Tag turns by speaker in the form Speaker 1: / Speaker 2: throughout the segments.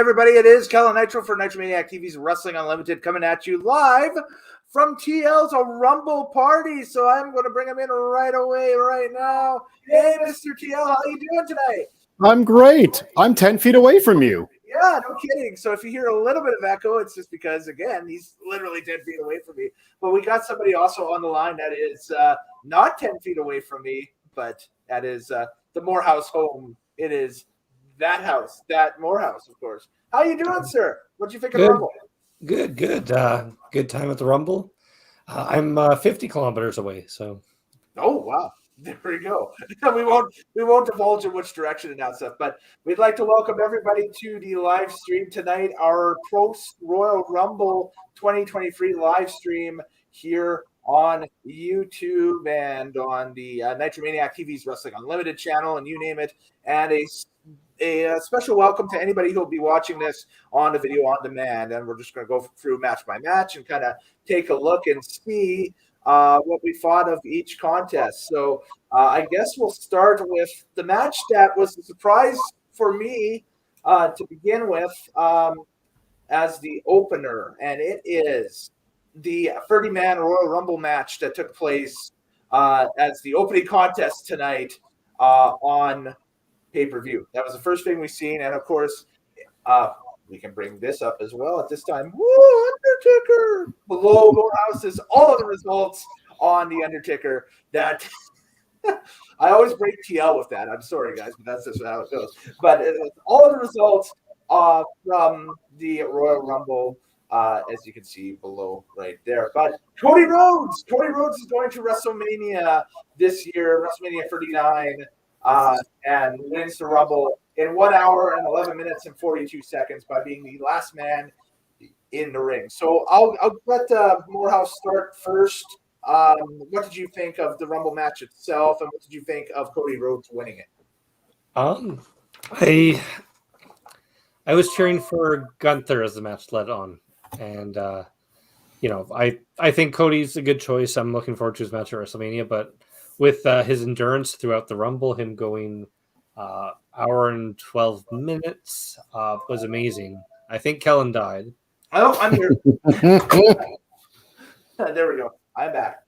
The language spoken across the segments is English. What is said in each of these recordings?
Speaker 1: everybody, it is Kellen Nitro for Nitro Maniac TV's Wrestling Unlimited coming at you live from TL's Rumble Party. So I'm going to bring him in right away, right now. Hey, Mr. TL, how you doing tonight?
Speaker 2: I'm great. I'm 10 feet away from you.
Speaker 1: Yeah, no kidding. So if you hear a little bit of echo, it's just because, again, he's literally 10 feet away from me. But we got somebody also on the line that is not 10 feet away from me, but that is the Morehouse home. It is that house, that Morehouse, of course. How you doing, sir? What'd you think of the Rumble?
Speaker 3: Good. Good time at the Rumble. I'm 50 kilometers away, so.
Speaker 1: Oh, wow. There we go. we won't divulge in which direction and that stuff, but we'd like to welcome everybody to the live stream tonight, our post Royal Rumble 2023 live stream here on YouTube and on the Nitro Maniac TV's Wrestling Unlimited channel, and you name it. And a special welcome to anybody who will be watching this on the video on demand. And we're just going to go through match by match and kind of take a look and see what we thought of each contest. So I guess we'll start with the match that was a surprise for me to begin with as the opener, and it is the 30-man Royal Rumble match that took place as the opening contest tonight on pay-per-view. That was the first thing we've seen, and of course, we can bring this up as well at this time. Woo, Undertaker! Below Morehouse is all of the results on the Undertaker. That I always break TL with that. I'm sorry, guys, but that's just how it goes. But all of the results from the Royal Rumble, as you can see below right there. But Cody Rhodes is going to WrestleMania this year, WrestleMania 39, and wins the Rumble in 1 hour and 11 minutes and 42 seconds by being the last man in the ring. So I'll let Morehouse start first. What did you think of the Rumble match itself, and what did you think of Cody Rhodes winning it?
Speaker 3: I was cheering for Gunther as the match led on, and I think Cody's a good choice. I'm looking forward to his match at WrestleMania, but with his endurance throughout the Rumble, him going hour and 12 minutes was amazing. I think Kellen died.
Speaker 1: Oh, I'm here. There we go. I'm back.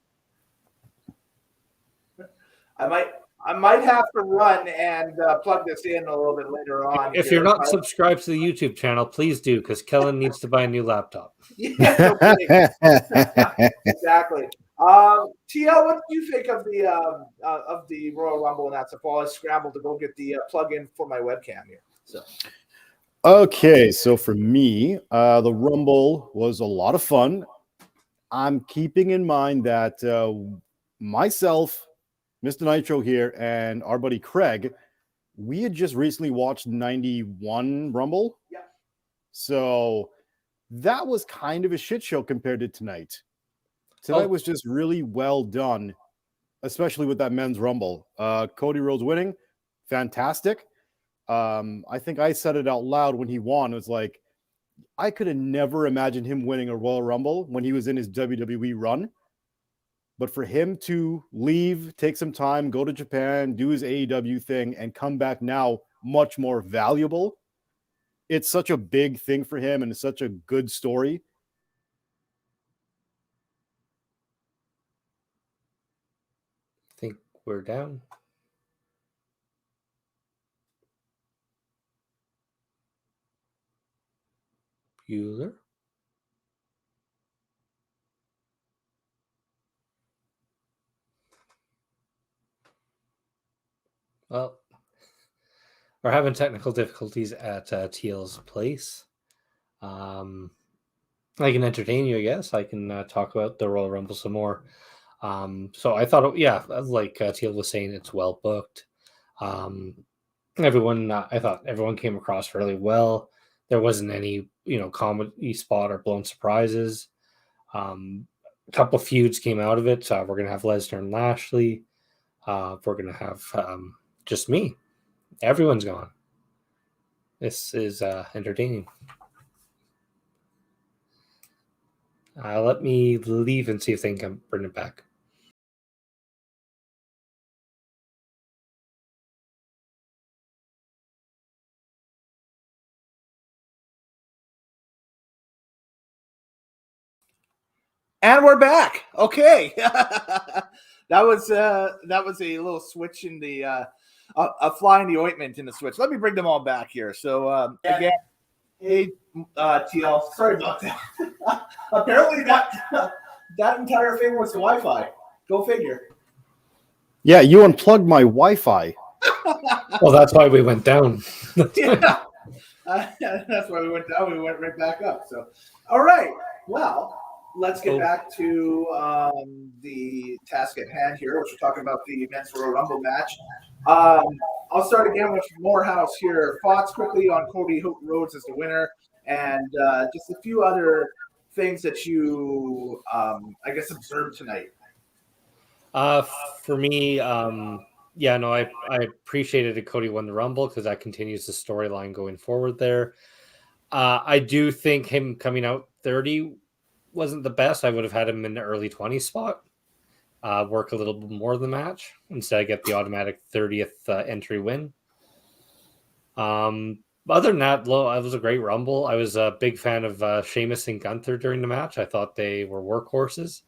Speaker 1: I might have to run and plug this in a little bit later on.
Speaker 3: If you're not subscribed to the YouTube channel, please do, because Kellen needs to buy a new laptop.
Speaker 1: Yeah, no exactly. TL, what do you think of the Royal Rumble and that stuff? While I scrambled to go get the plug-in for my webcam here. So.
Speaker 2: Okay, so for me, the Rumble was a lot of fun. I'm keeping in mind that myself, Mr. Nitro here, and our buddy Craig, we had just recently watched 91 Rumble.
Speaker 1: Yeah.
Speaker 2: So that was kind of a shit show compared to tonight. Tonight was just really well done, especially with that men's Rumble. Cody Rhodes winning, fantastic. I think I said it out loud when he won. It was like, I could have never imagined him winning a Royal Rumble when he was in his WWE run. But for him to leave, take some time, go to Japan, do his AEW thing, and come back now much more valuable, it's such a big thing for him, and it's such a good story.
Speaker 3: I think we're down. Bueller? Well, we're having technical difficulties at TL's place. I can entertain you, I guess. I can talk about the Royal Rumble some more. So I thought, like TL was saying, it's well booked. I thought everyone came across really well. There wasn't any, comedy spot or blown surprises. A couple of feuds came out of it. We're going to have Lesnar and Lashley. We're going to have just me. Everyone's gone. This is entertaining. Let me leave and see if they can bring it back.
Speaker 1: And we're back. Okay. that was a little switch in the a fly in the ointment in the switch. Let me bring them all back here. So again, hey TL, sorry about that. Apparently that entire thing was the Wi-Fi. Go figure.
Speaker 2: Yeah, you unplugged my Wi-Fi.
Speaker 3: Well, that's why we went down.
Speaker 1: Yeah. That's why we went down. We went right back up. So, all right. Well, let's get back to the task at hand here, which we're talking about the Men's Royal Rumble match. I'll start again with Morehouse here. Thoughts quickly on Cody Rhodes as the winner, and just a few other things that you, I guess, observed tonight.
Speaker 3: For me, I appreciated that Cody won the Rumble because that continues the storyline going forward there. I do think him coming out 30 wasn't the best. I would have had him in the early 20s spot. Work a little bit more of the match instead of get the automatic 30th entry win. Other than that, it was a great Rumble. I was a big fan of Sheamus and Gunther during the match. I thought they were workhorses.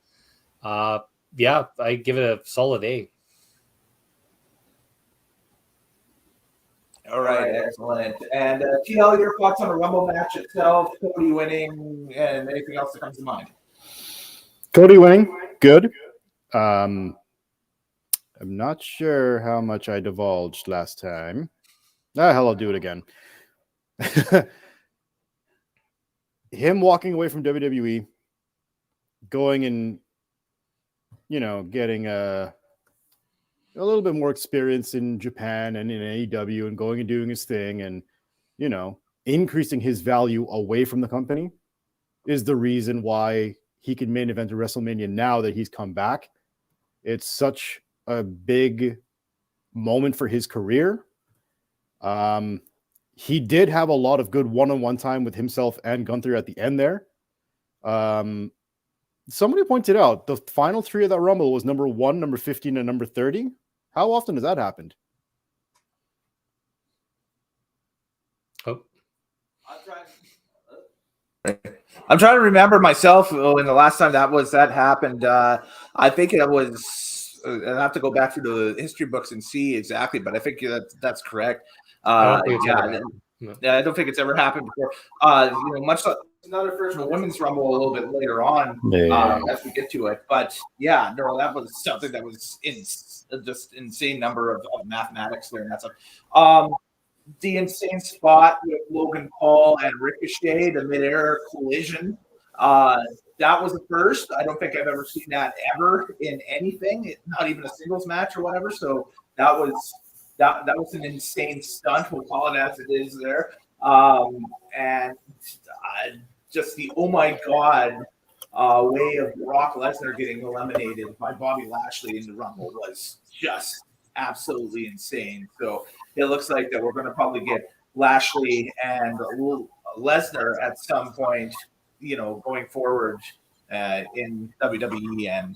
Speaker 3: Yeah, I give it a solid A.
Speaker 1: All right, excellent. And TL, your thoughts on the Rumble match itself, Cody winning, and anything else that comes to mind?
Speaker 2: Cody winning, good. I'm not sure how much I divulged last time. Hell, I'll do it again. Him walking away from WWE, going and, getting a little bit more experience in Japan and in AEW and going and doing his thing and, increasing his value away from the company is the reason why he can main event a WrestleMania now that he's come back. It's such a big moment for his career. He did have a lot of good one-on-one time with himself and Gunther at the end there. Somebody pointed out the final three of that Rumble was number 1, number 15, and number 30. How often has that happened?
Speaker 3: Oh.
Speaker 1: I'm trying to remember myself when the last time that happened. I think it was. I'll have to go back through the history books and see exactly, but I think that's correct. I don't think it's ever happened before. Much like another version of Women's Rumble a little bit later on as we get to it. But yeah, no, that was something that was just insane number of mathematics there and that stuff. The insane spot with Logan Paul and Ricochet, the midair collision. That was the first. I don't think I've ever seen that ever in anything, not even a singles match or whatever. So that was an insane stunt. We'll call it as it is there. And just the oh my god way of Brock Lesnar getting eliminated by Bobby Lashley in the Rumble was just absolutely insane. So it looks like that we're going to probably get Lashley and Lesnar at some point, going forward in WWE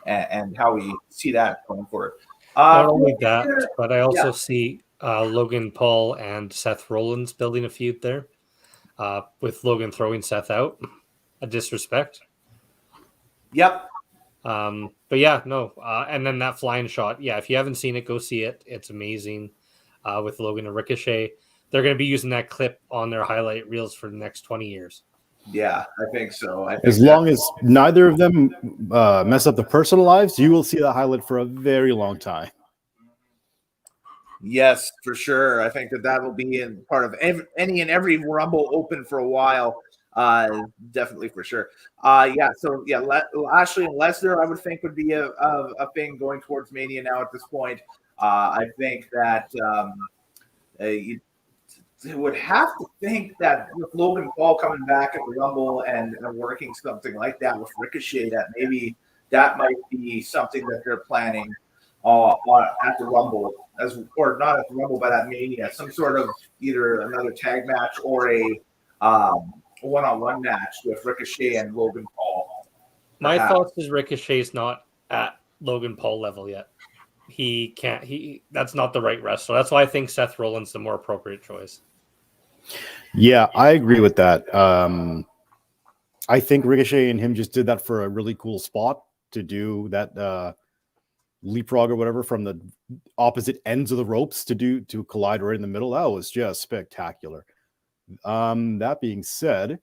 Speaker 1: and how we see that going forward.
Speaker 3: Not only that, but I also see Logan Paul and Seth Rollins building a feud there, with Logan throwing Seth out, a disrespect.
Speaker 1: Yep.
Speaker 3: But yeah, no. And then that flying shot. Yeah, if you haven't seen it, go see it. It's amazing. With Logan and Ricochet, they're going to be using that clip on their highlight reels for the next 20 years.
Speaker 1: Yeah, I think so.
Speaker 2: As long as neither of them mess up their personal lives, you will see that highlight for a very long time.
Speaker 1: Yes, for sure. I think that will be in part of any and every Rumble open for a while. Definitely for sure. Lashley and Lesnar, I would think would be a thing going towards Mania now at this point. I think that you would have to think that with Logan Paul coming back at the Rumble and working something like that with Ricochet, that maybe that might be something that they're planning at the Rumble, or not at the Rumble, but at Mania, some sort of either another tag match or a one-on-one match with Ricochet and Logan Paul.
Speaker 3: My thoughts is Ricochet's not at Logan Paul level yet. That's not the right wrestler. That's why I think Seth Rollins the more appropriate choice.
Speaker 2: Yeah, I agree with that. I think Ricochet and him just did that for a really cool spot to do that leapfrog or whatever from the opposite ends of the ropes to collide right in the middle. That was just spectacular. That being said,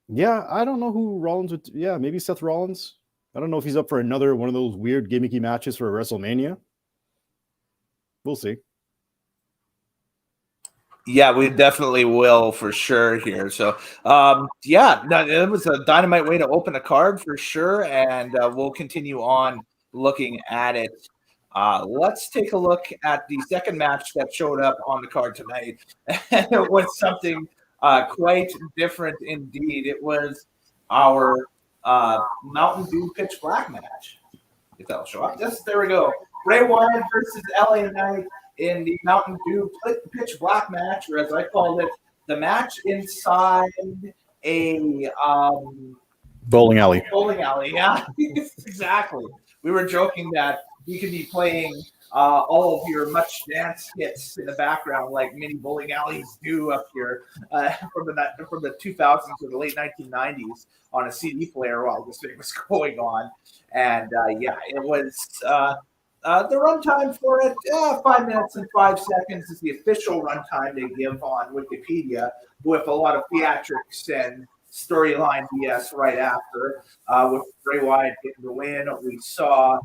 Speaker 2: yeah, I don't know who Rollins would. Yeah, maybe Seth Rollins. I don't know if he's up for another one of those weird gimmicky matches for WrestleMania. We'll see.
Speaker 1: Yeah, we definitely will for sure here. So, yeah, no, it was a dynamite way to open a card for sure, and we'll continue on looking at it. Let's take a look at the second match that showed up on the card tonight. It was something quite different indeed. It was our Mountain Dew Pitch Black match. If that'll show up. Yes, there we go. Bray Wyatt versus LA Knight in the Mountain Dew Pitch Black match, or as I called it, the match inside a
Speaker 2: bowling alley.
Speaker 1: Bowling alley, yeah, exactly. We were joking that you could be playing all of your much dance hits in the background, like many bowling alleys do up here from the 2000s or the late 1990s on a CD player while this thing was going on. And yeah, it was the runtime for it, 5 minutes and 5 seconds is the official runtime they give on Wikipedia, with a lot of theatrics and storyline BS right after. With Bray Wyatt getting the win, we saw,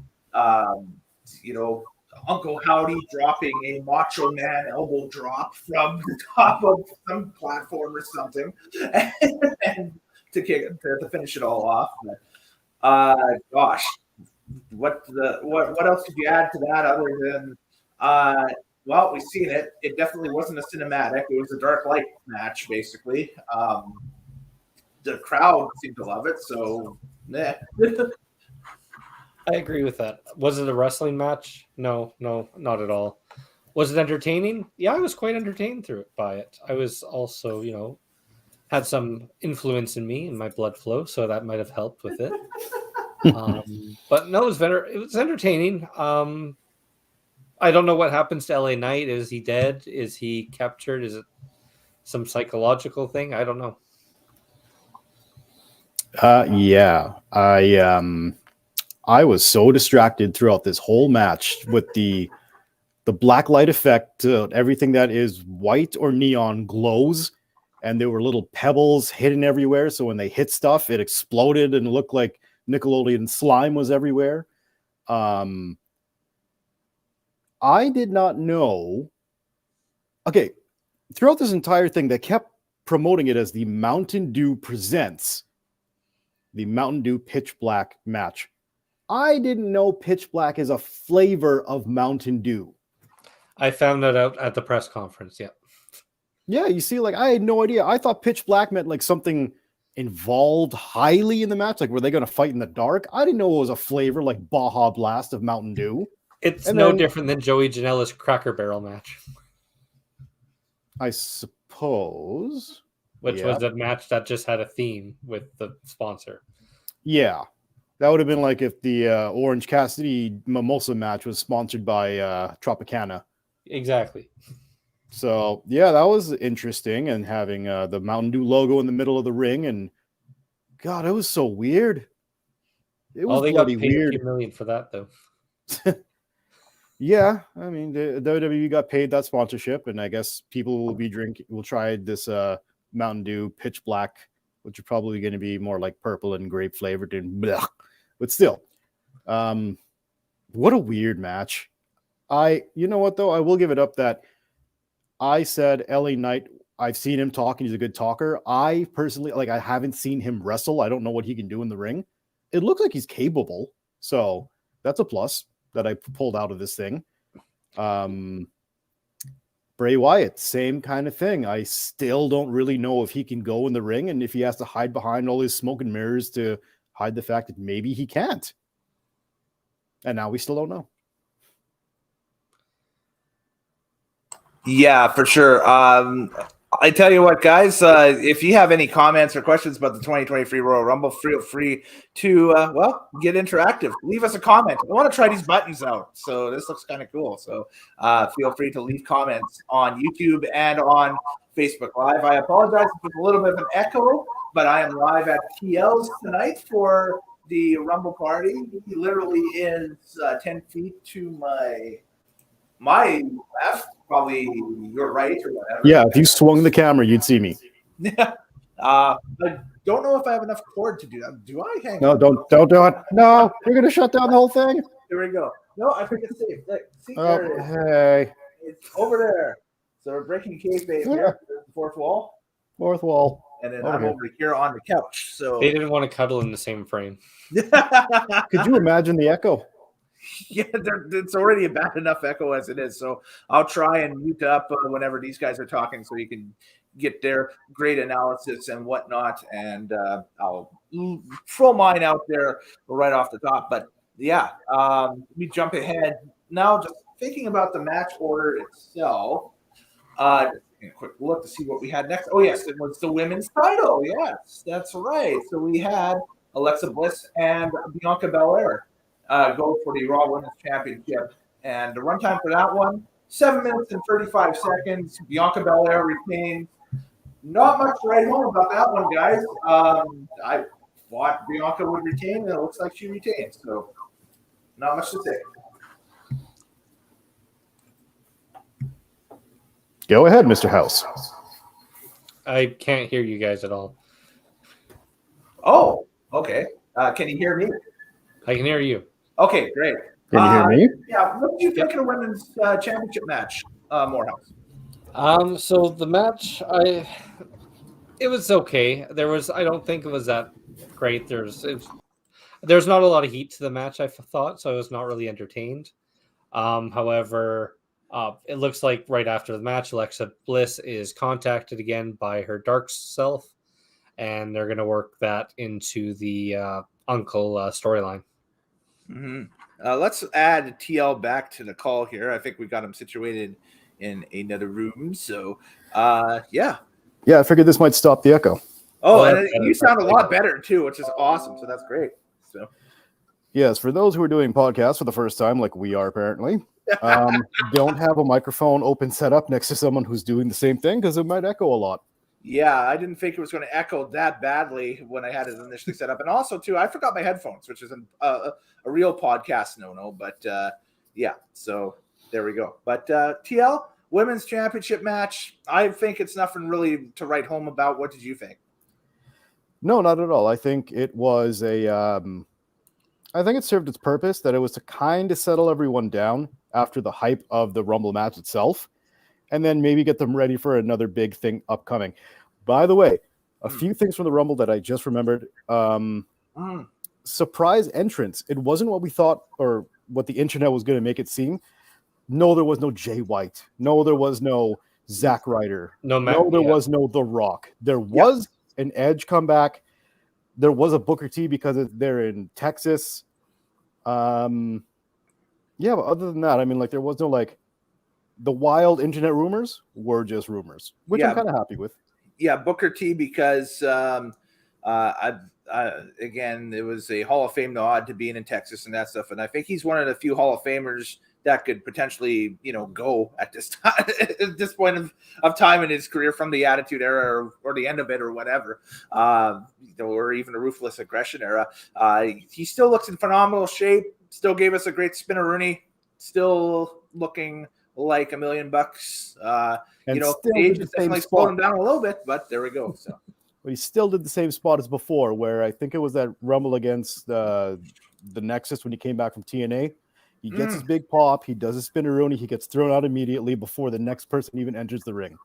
Speaker 1: Uncle Howdy dropping a Macho Man elbow drop from the top of some platform or something, and to finish it all off. But, gosh, what else could you add to that other than well, we've seen it. It definitely wasn't a cinematic. It was a dark light match, basically. The crowd seemed to love it, so nah.
Speaker 3: I agree with that. Was it a wrestling match? No, not at all. Was it entertaining? Yeah, I was quite entertained by it. I was also, had some influence in me and my blood flow, so that might have helped with it. But no, it was entertaining. I don't know what happens to LA Knight. Is he dead? Is he captured? Is it some psychological thing? I don't know.
Speaker 2: Yeah, I was so distracted throughout this whole match with the black light effect. Everything that is white or neon glows, and there were little pebbles hidden everywhere. So when they hit stuff, it exploded and looked like Nickelodeon slime was everywhere. I did not know. Okay, throughout this entire thing, they kept promoting it as the Mountain Dew presents the Mountain Dew Pitch Black match. I didn't know Pitch Black is a flavor of Mountain Dew.
Speaker 3: I found that out at the press conference. Yeah.
Speaker 2: Yeah, you see, like, I had no idea. I thought Pitch Black meant like something involved highly in the match. Like, were they going to fight in the dark? I didn't know it was a flavor like Baja Blast of Mountain Dew.
Speaker 3: It's no different than Joey Janela's Cracker Barrel match.
Speaker 2: I suppose.
Speaker 3: Which was a match that just had a theme with the sponsor. Yeah.
Speaker 2: That would have been like if the Orange Cassidy Mimosa match was sponsored by Tropicana.
Speaker 3: Exactly.
Speaker 2: So, yeah, that was interesting. And having the Mountain Dew logo in the middle of the ring. And, God, it was so weird. It was
Speaker 3: they got paid
Speaker 2: weird.
Speaker 3: $1 few million for that, though.
Speaker 2: Yeah, I mean, the WWE got paid that sponsorship. And I guess people will try this Mountain Dew Pitch Black, which are probably going to be more like purple and grape flavored and blah. But still, what a weird match. You know what though? I will give it up that I said LA Knight, I've seen him talk and he's a good talker. I personally, I haven't seen him wrestle. I don't know what he can do in the ring. It looks like he's capable. So that's a plus that I pulled out of this thing. Bray Wyatt, same kind of thing. I still don't really know if he can go in the ring and if he has to hide behind all his smoke and mirrors to hide the fact that maybe he can't. And now we still don't know.
Speaker 1: Yeah, for sure. I tell you what, guys, if you have any comments or questions about the 2023 Royal Rumble, feel free to, get interactive. Leave us a comment. I want to try these buttons out. So this looks kind of cool. So feel free to leave comments on YouTube and on Facebook Live. I apologize if there's a little bit of an echo but I am live at TL's tonight for the Rumble party. He literally is 10 feet to my left, probably your right or whatever.
Speaker 2: Yeah, if you swung the camera, you'd see me.
Speaker 1: I don't know if I have enough cord to do that. Do I? Hang
Speaker 2: No,
Speaker 1: on.
Speaker 2: don't do it. No, you're gonna shut down the whole thing.
Speaker 1: Here we go. No, I think it's safe. Look, see,
Speaker 2: Oh,
Speaker 1: there it is.
Speaker 2: hey,
Speaker 1: It's over there. So we're breaking kayfabe here. There's the fourth wall.
Speaker 2: fourth wall.
Speaker 1: And then
Speaker 2: Over
Speaker 1: I'm
Speaker 2: here.
Speaker 1: over here on the couch. So
Speaker 3: They didn't want to cuddle in the same frame.
Speaker 2: Could you imagine the echo?
Speaker 1: Yeah, it's already a bad enough echo as it is. So I'll try and mute up whenever these guys are talking so you can get their great analysis and whatnot. And I'll throw mine out there right off the top. But yeah, let me jump ahead. Now, just thinking about the match order itself, a quick look to see what we had next. Oh, yes, it was the women's title. Yes, that's right. So we had Alexa Bliss and Bianca Belair go for the Raw Women's Championship. And the runtime for that one, 7 minutes and 35 seconds. Bianca Belair retains. Not much to write home about that one, guys. I thought Bianca would retain, and it looks like she retains. So not much to say.
Speaker 2: Go ahead, Mr. House.
Speaker 3: I can't hear you guys at all.
Speaker 1: Oh, okay. Can you hear me?
Speaker 3: I can hear you.
Speaker 1: Okay, great.
Speaker 2: Can you hear me?
Speaker 1: Yeah, what did you think of the women's championship match, Morehouse?
Speaker 3: So the match, it was okay. I don't think it was that great. There's not a lot of heat to the match, I thought, so I was not really entertained. However, it looks like right after the match, Alexa Bliss is contacted again by her dark self, and they're going to work that into the Uncle storyline.
Speaker 1: Mm-hmm. Let's add TL back to the call here. I think we got him situated in another room. So, yeah.
Speaker 2: Yeah, I figured this might stop the echo.
Speaker 1: Oh, and you sound a lot better too, which is awesome. So that's great. So,
Speaker 2: yes, for those who are doing podcasts for the first time, like we are apparently, don't have a microphone open set up next to someone who's doing the same thing because it might echo a lot.
Speaker 1: Yeah, I didn't think it was going to echo that badly when I had it initially set up. And also, too, I forgot my headphones, which is a real podcast no-no. But, yeah, so there we go. But TL, women's championship match, I think it's nothing really to write home about. What did you think?
Speaker 2: No, not at all. I think it was I think it served its purpose, that it was to kind of settle everyone down after the hype of the Rumble match itself, and then maybe get them ready for another big thing upcoming. By the way, a few things from the Rumble that I just remembered. Surprise entrance. It wasn't what we thought or what the internet was going to make it seem. No, there was no Jay White. No, there was no Zack Ryder.
Speaker 3: No,
Speaker 2: there was no The Rock. There was an Edge comeback. There was a Booker T because they're in Texas. Yeah, but other than that, I mean, like, there was no, like, the wild internet rumors were just rumors, which I'm kind of happy with.
Speaker 1: Yeah, Booker T because again, it was a Hall of Fame nod to being in Texas and that stuff, and I think he's one of the few Hall of Famers that could potentially, go at this time, at this point of time in his career, from the Attitude Era or the end of it or whatever, or even the Ruthless Aggression Era. He still looks in phenomenal shape. Still gave us a great spinneroonie. Still looking like $1 million. Age has definitely slowed him down a little bit, but there we go. So,
Speaker 2: but he still did the same spot as before, where I think it was that Rumble against the Nexus when he came back from TNA. He gets his big pop. He does his spinneroonie. He gets thrown out immediately before the next person even enters the ring.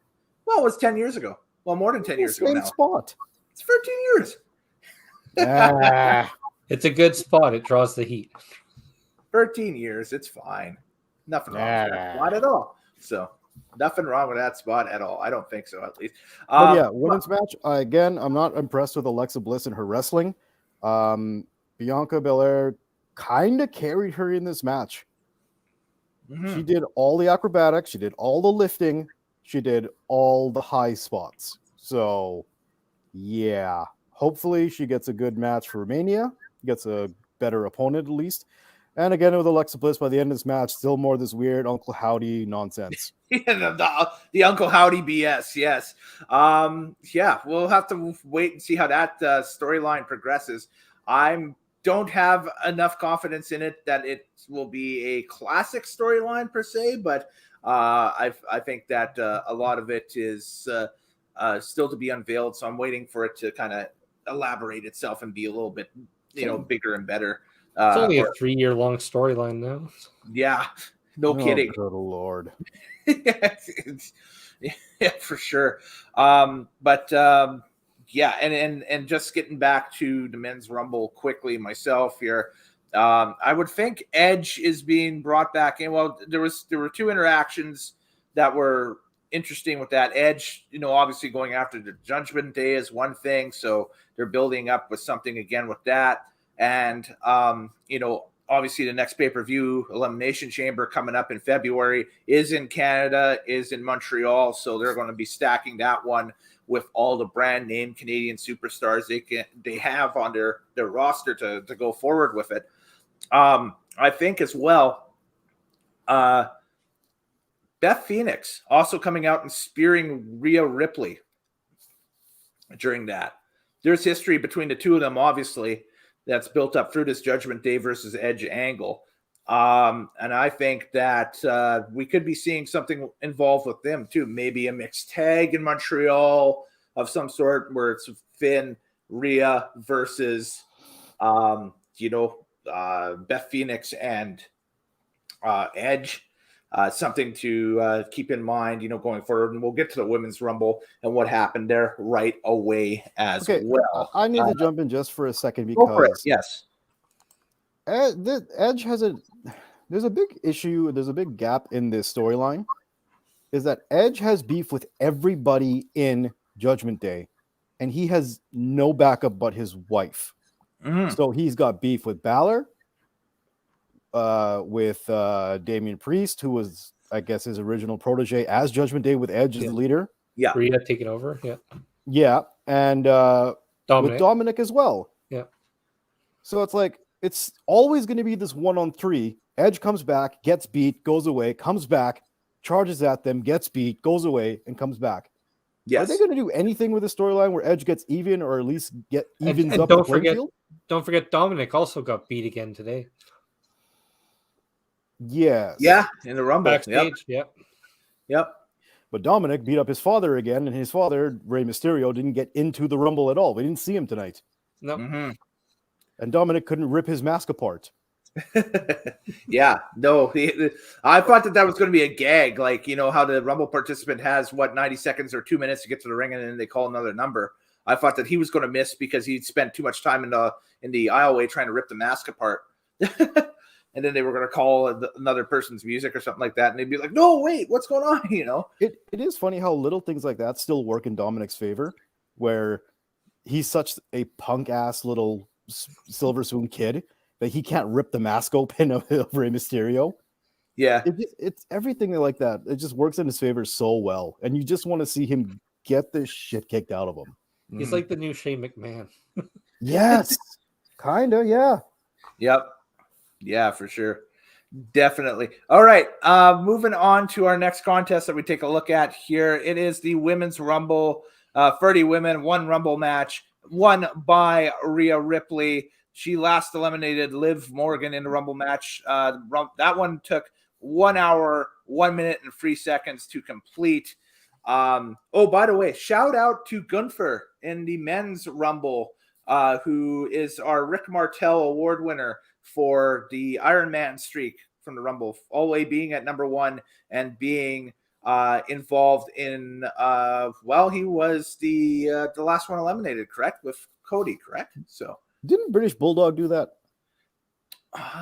Speaker 1: Well, it was 10 years ago. Well, more than 10 years ago now.
Speaker 2: Same spot.
Speaker 1: It's 13 years.
Speaker 3: It's a good spot. It draws the heat.
Speaker 1: 13 years. It's fine. Nothing wrong with that spot at all. So, nothing wrong with that spot at all. I don't think so, at least.
Speaker 2: But yeah, women's match. Again, I'm not impressed with Alexa Bliss and her wrestling. Bianca Belair kind of carried her in this match. She did all the acrobatics. She did all the lifting. She did all the high spots. So, yeah. Hopefully she gets a good match for Mania. Gets a better opponent at least. And again with Alexa Bliss by the end of this match, still more of this weird Uncle Howdy nonsense.
Speaker 1: The Uncle Howdy BS, yes. Yeah, we'll have to wait and see how that storyline progresses. Don't have enough confidence in it that it will be a classic storyline per se, but I think that a lot of it is still to be unveiled. So I'm waiting for it to kind of elaborate itself and be a little bit, bigger and better.
Speaker 3: It's only a 3-year-long storyline now.
Speaker 1: Yeah, no kidding.
Speaker 2: Good Lord.
Speaker 1: Yeah, for sure. Yeah, and just getting back to the men's rumble quickly myself here. I would think Edge is being brought back in. Well, there were two interactions that were interesting with that. Edge, obviously going after the Judgment Day is one thing, so they're building up with something again with that. And obviously the next pay-per-view Elimination Chamber coming up in February is in Canada, is in Montreal, so they're going to be stacking that one with all the brand name Canadian superstars they have on their roster to go forward with it. I think as well, Beth Phoenix also coming out and spearing Rhea Ripley during that. There's history between the two of them, obviously, that's built up through this Judgment Day versus Edge angle. And I think that we could be seeing something involved with them too. Maybe a mixed tag in Montreal of some sort where it's Finn, Rhea versus, Beth Phoenix and Edge. Something to keep in mind, going forward. And we'll get to the Women's Rumble and what happened there right away as well.
Speaker 2: I need to jump in just for a second because
Speaker 1: yes,
Speaker 2: Edge has there's a big issue. There's a big gap in this storyline. Is that Edge has beef with everybody in Judgment Day, and he has no backup but his wife. So he's got beef with Balor, with Damian Priest, who was, I guess, his original protege as Judgment Day with Edge as the leader.
Speaker 1: Yeah.
Speaker 3: Rhea taking over. Yeah.
Speaker 2: Yeah. And with Dominic as well.
Speaker 3: Yeah.
Speaker 2: So it's like, it's always going to be this 1-on-3. Edge comes back, gets beat, goes away, comes back, charges at them, gets beat, goes away, and comes back. Yes. Are they going to do anything with the storyline where Edge gets even or at least evens up the playing field?
Speaker 3: Don't forget Dominic also got beat again today.
Speaker 2: Yes.
Speaker 1: Yeah, in the Rumble.
Speaker 3: Backstage. Yep.
Speaker 2: But Dominic beat up his father again, and his father, Rey Mysterio, didn't get into the Rumble at all. We didn't see him tonight.
Speaker 3: No.
Speaker 1: Mm-hmm.
Speaker 2: And Dominic couldn't rip his mask apart.
Speaker 1: Yeah, no. I thought that was going to be a gag, like, how the Rumble participant has, 90 seconds or 2 minutes to get to the ring, and then they call another number. I thought that he was going to miss because he'd spent too much time in the aisleway trying to rip the mask apart. And then they were going to call another person's music or something like that. And they'd be like, no, wait, what's going on?
Speaker 2: It is funny how little things like that still work in Dominic's favor, where he's such a punk ass little Silver Spoon kid that he can't rip the mask open of Rey Mysterio.
Speaker 1: Yeah.
Speaker 2: It's everything like that. It just works in his favor so well. And you just want to see him get this shit kicked out of him.
Speaker 3: He's like the new Shane McMahon.
Speaker 2: Yes. Kind of, yeah.
Speaker 1: Yep. Yeah, for sure. Definitely. All right. Moving on to our next contest that we take a look at here. It is the Women's Rumble. 30 women, one Rumble match, won by Rhea Ripley. She last eliminated Liv Morgan in the Rumble match. That one took 1 hour, 1 minute, and 3 seconds to complete. By the way, shout out to Gunther in the Men's Rumble, who is our Rick Martel Award winner for the Iron Man streak from the Rumble, all the way being at number 1 and being involved in he was the last one eliminated, correct? With Cody, correct? So
Speaker 2: didn't British Bulldog do that?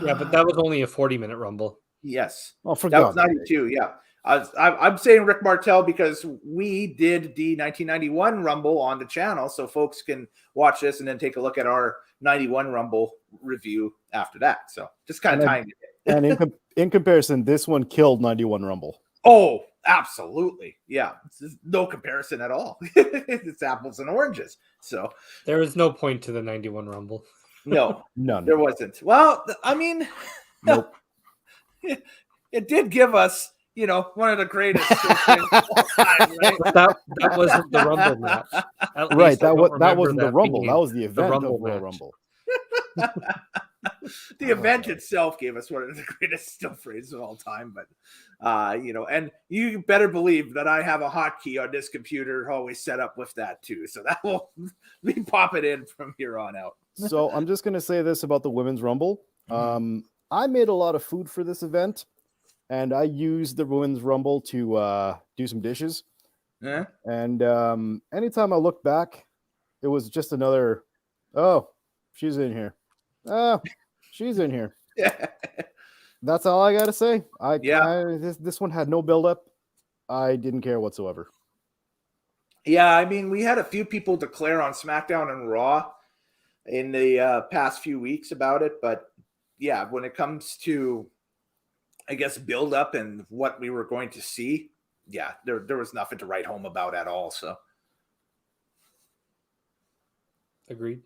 Speaker 3: Yeah, but that was only a 40-minute Rumble.
Speaker 1: Yes.
Speaker 2: Oh,
Speaker 1: that was 92, yeah. I'm saying Rick Martel because we did the 1991 Rumble on the channel, so folks can watch this and then take a look at our 91 Rumble review after that. So just kind of tying it in.
Speaker 2: And in comparison, this one killed 91 Rumble.
Speaker 1: Oh, absolutely. Yeah. It's no comparison at all. It's apples and oranges. So
Speaker 3: there is no point to the 91 Rumble.
Speaker 1: No,
Speaker 2: none.
Speaker 1: There wasn't. Well, I mean,
Speaker 2: Nope.
Speaker 1: It did give us, one of the greatest things of all time, right?
Speaker 3: But that wasn't the Rumble match. At
Speaker 2: Right.
Speaker 3: least I don't
Speaker 2: That
Speaker 3: remember
Speaker 2: wasn't the Rumble.
Speaker 3: being
Speaker 2: That was the event
Speaker 3: Rumble
Speaker 2: of Royal
Speaker 3: match.
Speaker 2: Rumble.
Speaker 1: The event itself gave us one of the greatest still phrases of all time, but and you better believe that I have a hotkey on this computer always set up with that too, so that will be popping in from here on out.
Speaker 2: So I'm just gonna say this about the Women's Rumble. I made a lot of food for this event, and I used the Women's Rumble to do some dishes.
Speaker 1: Yeah.
Speaker 2: And anytime I look back, it was just another, oh, she's in here. Oh, she's in here.
Speaker 1: Yeah.
Speaker 2: That's all I gotta say. This one had no buildup. I didn't care whatsoever.
Speaker 1: Yeah, I mean, we had a few people declare on SmackDown and Raw in the past few weeks about it, but yeah, when it comes to, I guess, build up and what we were going to see, yeah, there was nothing to write home about at all. So,
Speaker 3: Agreed.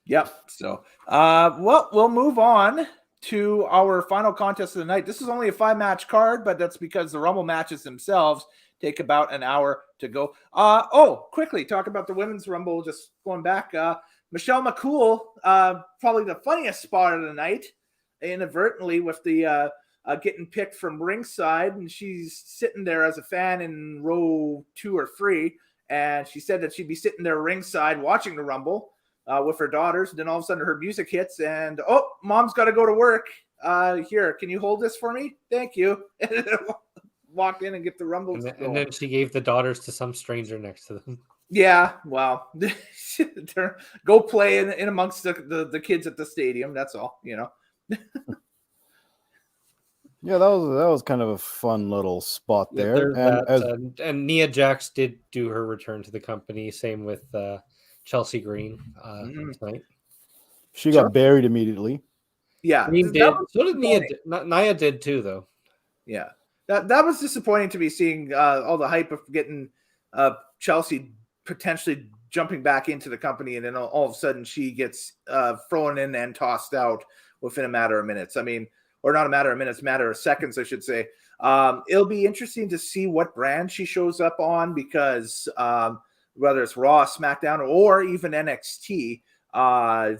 Speaker 1: yep. So, well, we'll move on to our final contest of the night. This is only a 5-match card, but that's because the Rumble matches themselves take about an hour to go. Quickly talk about the Women's Rumble. Just going back, Michelle McCool, probably the funniest spot of the night, inadvertently with the getting picked from ringside, and she's sitting there as a fan in row 2 or 3, and she said that she'd be sitting there ringside watching the Rumble with her daughters. And then all of a sudden her music hits, and mom's got to go to work. Here, can you hold this for me? Thank you. Walk in and get the Rumble.
Speaker 3: And then she gave the daughters to some stranger next to them.
Speaker 1: Yeah, well, go play in amongst the kids at the stadium. That's all,
Speaker 2: Yeah, that was kind of a fun little spot there.
Speaker 3: And Nia Jax did do her return to the company. Same with Chelsea Green tonight.
Speaker 2: She got buried immediately.
Speaker 1: Yeah,
Speaker 3: Green did. So did Nia. Nia did too, though.
Speaker 1: Yeah, that was disappointing to be seeing all the hype of getting Chelsea potentially jumping back into the company, and then all of a sudden she gets thrown in and tossed out within a matter of minutes. I mean, or not a matter of minutes, matter of seconds, I should say. It'll be interesting to see what brand she shows up on, because whether it's Raw, SmackDown, or even NXT, I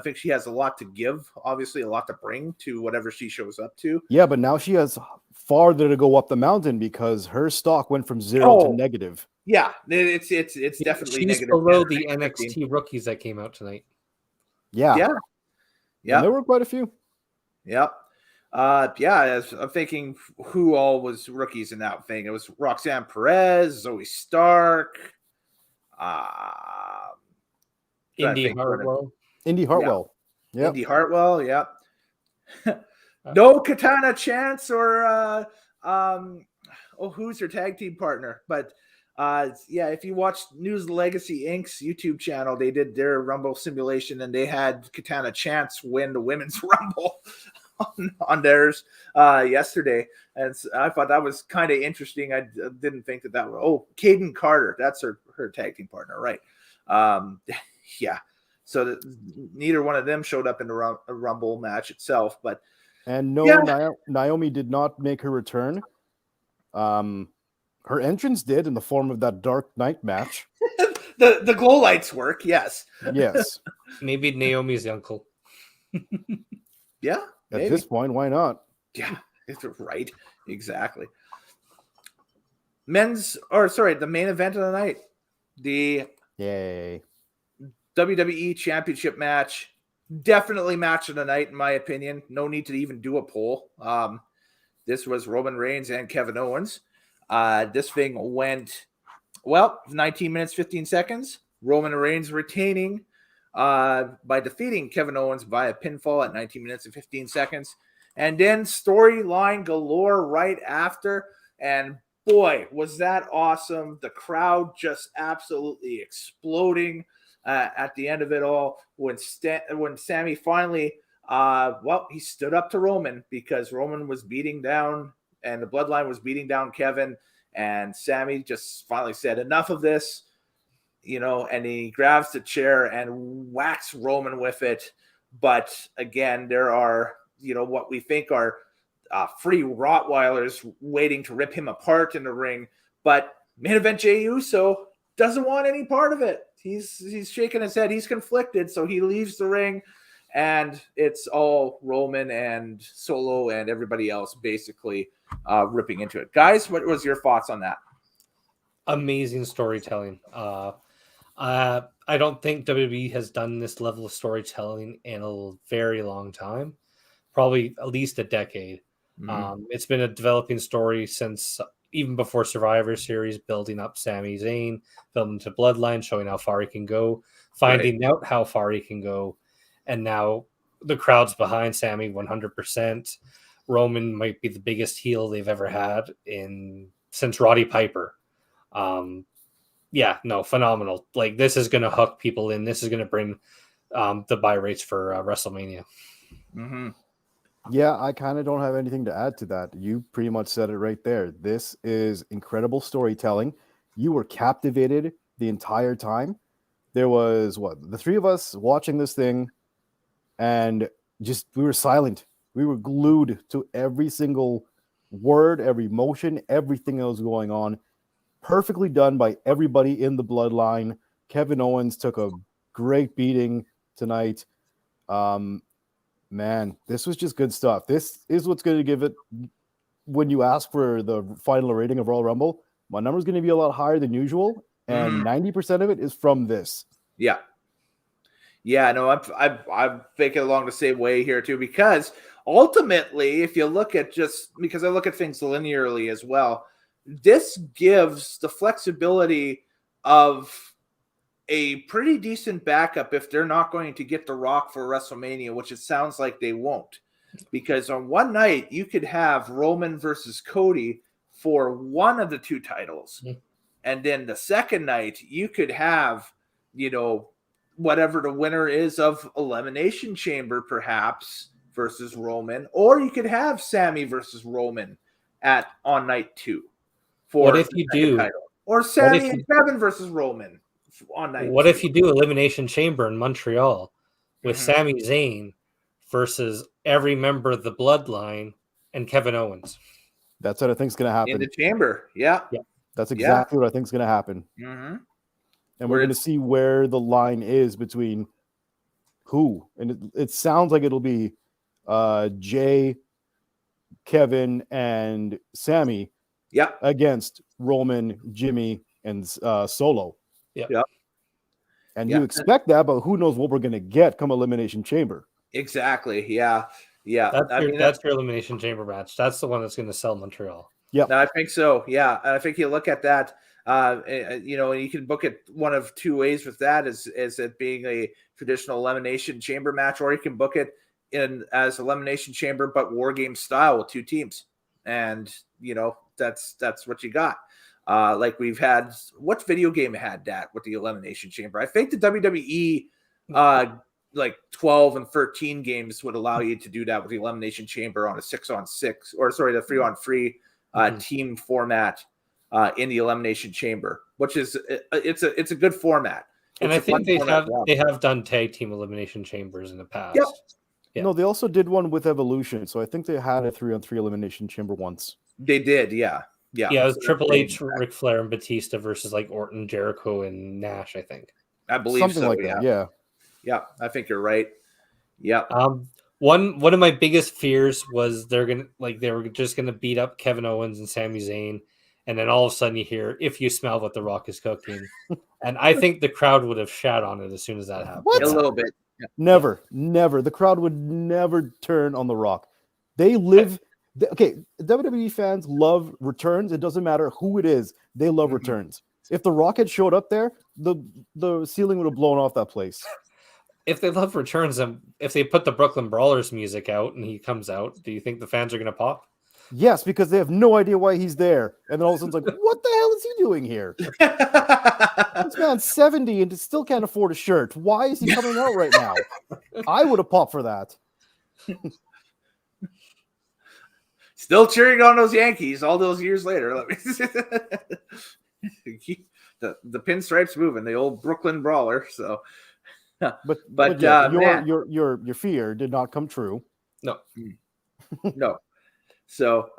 Speaker 1: think she has a lot to give, obviously a lot to bring to whatever she shows up to.
Speaker 2: Yeah, but now she has farther to go up the mountain because her stock went from 0 to negative.
Speaker 1: Yeah, it's definitely
Speaker 3: she's
Speaker 1: negative.
Speaker 3: Below the NXT rookies that came out tonight.
Speaker 2: Yeah. And there were quite a few.
Speaker 1: Yep. I'm thinking who all was rookies in that thing. It was Roxanne Perez, Zoe Stark,
Speaker 3: Indy Hartwell.
Speaker 2: Yeah.
Speaker 1: Indy Hartwell, yeah. No Katana Chance or who's her tag team partner? But if you watch News Legacy Inc.'s YouTube channel, they did their Rumble simulation, and they had Katana Chance win the Women's Rumble on theirs yesterday, and I thought that was kind of interesting. I didn't think that was Caden Carter, that's her tag team partner, right? Yeah, so neither one of them showed up in the Rumble match itself, but
Speaker 2: Naomi did not make her return. Her entrance did, in the form of that Dark Knight match.
Speaker 1: the glow lights work, yes.
Speaker 3: Maybe Naomi's uncle.
Speaker 1: Yeah.
Speaker 2: At this point, why not?
Speaker 1: Yeah, it's right. Exactly. The main event of the night. The WWE Championship match. Definitely match of the night, in my opinion. No need to even do a poll. This was Roman Reigns and Kevin Owens. This thing went, 19 minutes, 15 seconds. Roman Reigns retaining by defeating Kevin Owens via pinfall at 19 minutes and 15 seconds. And then storyline galore right after. And boy, was that awesome. The crowd just absolutely exploding at the end of it all. When Sammy finally, he stood up to Roman, because Roman was beating down, and the Bloodline was beating down Kevin. And Sammy just finally said, enough of this. And he grabs the chair and whacks Roman with it. But again, there are, what we think are free Rottweilers waiting to rip him apart in the ring. But main event Jey Uso doesn't want any part of it. He's shaking his head. He's conflicted, so he leaves the ring, and it's all Roman and Solo and everybody else basically ripping into it. Guys, what was your thoughts on that?
Speaker 3: Amazing storytelling. I don't think WWE has done this level of storytelling in a very long time, probably at least a decade. It's been a developing story since even before Survivor Series, building up Sami Zayn, building to Bloodline, showing how far he can go, finding out how far he can go, and now the crowd's behind Sami 100%. Roman might be the biggest heel they've ever had since Roddy Piper. Phenomenal. Like, this is going to hook people in. This is going to bring the buy rates for WrestleMania.
Speaker 2: Yeah, I kind of don't have anything to add to that. You pretty much said it right there. This is incredible storytelling. You were captivated the entire time. There was the three of us watching this thing, and we were silent. We were glued to every single word, every motion, everything that was going on. Perfectly done by everybody in the bloodline. Kevin Owens took a great beating tonight. Man, this was just good stuff. This is what's going to give it, when you ask for the final rating of Royal Rumble, my number is going to be a lot higher than usual, and 90% of it is from this.
Speaker 1: Yeah. Yeah, no, I'm thinking along the same way here too, because ultimately, if you look at because I look at things linearly as well, this gives the flexibility of a pretty decent backup if they're not going to get The Rock for WrestleMania, which it sounds like they won't. Because on one night, you could have Roman versus Cody for one of the two titles. And then the second night, you could have, whatever the winner is of Elimination Chamber, perhaps, versus Roman. Or you could have Sami versus Roman on night 2.
Speaker 3: What if you do?
Speaker 1: Title. Or Sami and Kevin versus Roman on night 2.
Speaker 3: What if you do Elimination Chamber in Montreal with Sami Zayn versus every member of the Bloodline and Kevin Owens?
Speaker 2: That's what I think is going to happen.
Speaker 1: In the chamber, yeah.
Speaker 2: That's exactly what I think is going to happen. And we're going to see where the line is between who. And it sounds like it'll be Jay, Kevin, and Sami against Roman, Jimmy, and Solo. And you expect that, but who knows what we're going to get come Elimination Chamber.
Speaker 1: Exactly. Yeah.
Speaker 3: That's your Elimination Chamber match. That's the one that's going to sell Montreal.
Speaker 1: Yeah, I think so. Yeah, and I think you look at that, and you can book it one of two ways with that, as it being a traditional Elimination Chamber match, or you can book it as Elimination Chamber but War Game style with two teams, and that's what you got. Like we've had, what video game had that with the Elimination Chamber? I think the WWE like 12 and 13 games would allow you to do that with the Elimination Chamber on a 6-on-6, or sorry, the 3-on-3 team format in the Elimination Chamber, which is it's a good format.
Speaker 3: And I think they have done tag team Elimination Chambers in the past.
Speaker 2: Yeah. No, they also did one with Evolution, so I think they had a 3-on-3 Elimination Chamber once.
Speaker 1: They did, yeah.
Speaker 3: It was Triple H, Ric Flair, and Batista versus like Orton, Jericho, and Nash, I think.
Speaker 1: I believe
Speaker 2: something
Speaker 1: so,
Speaker 2: like that. Yeah.
Speaker 1: Yeah, I think you're right. Yeah.
Speaker 3: One of my biggest fears was they were just gonna beat up Kevin Owens and Sami Zayn, and then all of a sudden you hear, "If you smell what the Rock is cooking," and I think the crowd would have shat on it as soon as that happened.
Speaker 1: What? A little bit. Yeah.
Speaker 2: Never. The crowd would never turn on the Rock. They live. WWE fans love returns. It doesn't matter who it is. They love returns. If the Rock had showed up there, the ceiling would have blown off that place.
Speaker 3: If they love returns, and if they put the Brooklyn Brawlers music out and he comes out, do you think the fans are going to pop?
Speaker 2: Yes, because they have no idea why he's there. And then all of a sudden it's like, what the hell is he doing here? This man's 70 and still can't afford a shirt. Why is he coming out right now? I would have popped for that.
Speaker 1: Still cheering on those Yankees all those years later. Let me the pinstripes moving, the old Brooklyn Brawler. So
Speaker 2: But your fear did not come true.
Speaker 3: No.
Speaker 1: No. So